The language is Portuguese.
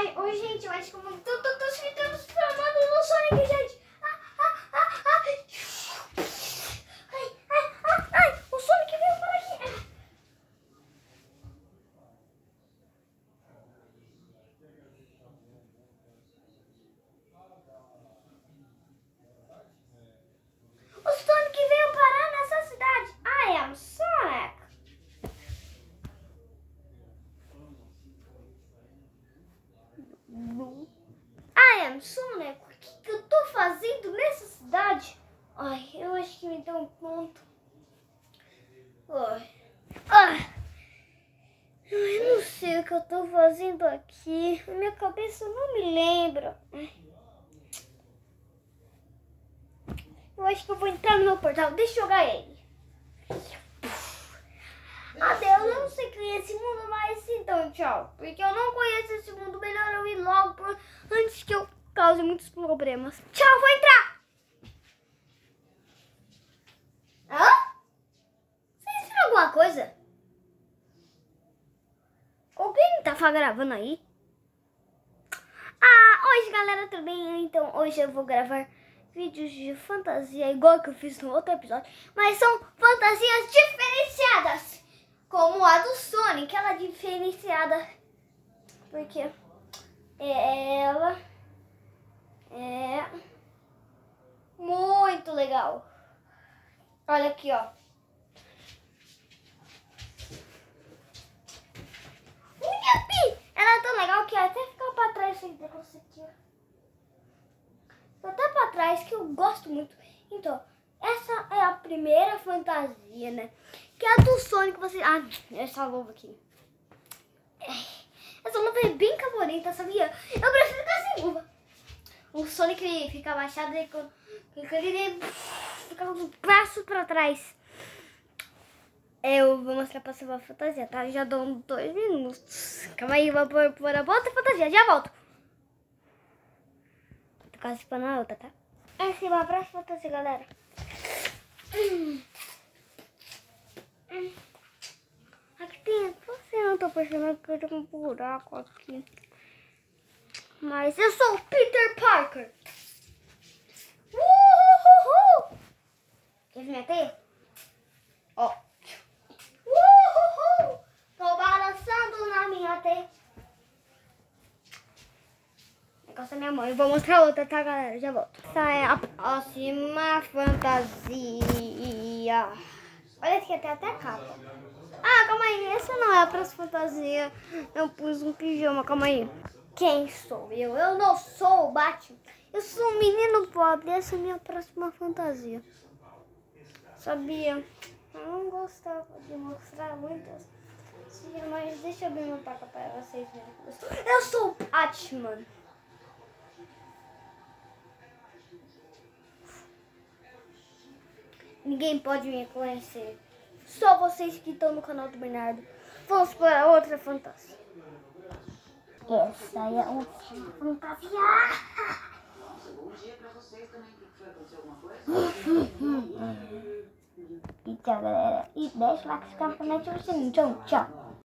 Oi, gente, eu acho que eu tô transformando no Sonic, gente. Ai, o Sonic veio por aqui. O Sonic veio parar nessa cidade. I am Sonic. I am Sonic. O que eu tô fazendo nessa cidade? Ai, eu acho que me deu um ponto. Eu não sei o que eu tô fazendo aqui. A minha cabeça não me lembra. Eu acho que eu vou entrar no meu portal. Deixa eu jogar ele. Adeus, eu não sei criar esse mundo, mas então tchau. Porque eu não conheço esse mundo, melhor eu ir logo antes que eu cause muitos problemas. Tchau, vou entrar! Hã? Vocês viram alguma coisa? Alguém tá gravando aí? Hoje galera, tudo bem? Então hoje eu vou gravar vídeos de fantasia igual que eu fiz no outro episódio, mas são fantasias diferenciadas, como a do Sonic. Ela é diferenciada porque ela é muito legal. Olha aqui, ó. Ela é tão legal que até fica pra trás esse negócio aqui, ó. Até pra trás, que eu gosto muito. Então, essa é a primeira fantasia, né? Que é a do Sonic. Essa luva aqui. Essa luva é bem bonita, sabia? Eu prefiro ficar sem luva. O Sonic fica abaixado e ele fica com o braço pra trás. Eu vou mostrar pra sua fantasia, tá? Já dou 2 minutos. Calma aí, vou pôr a outra fantasia. Já volto. Tô quase pra na outra, tá? Essa é a próxima fantasia, galera. Aqui tem... Você não tá percebendo que eu tenho um buraco aqui. Mas eu sou o Peter Parker. Quer ver minha teia? Ó. Tô balançando na minha teia. Encosta minha mão. Eu vou mostrar outra, tá, galera? Já volto. Essa é a próxima fantasia. Olha aqui, tem até capa. Calma aí. Essa não é a próxima fantasia. Eu pus um pijama, calma aí. Quem sou eu? Eu não sou o Batman. Eu sou um menino pobre. Essa é a minha próxima fantasia. Sabia? Eu não gostava de mostrar muitas, mas deixa eu abrir meu paca para vocês verem. Eu sou o Batman. Ninguém pode me conhecer. Só vocês que estão no canal do Bernardo. Vamos para outra fantasia. Essa é a última fantasia. Bom dia para vocês também. Foi acontecer alguma coisa? E tchau, galera. E deixa o like, se inscreve no canal e ativa o sininho. Tchau, tchau.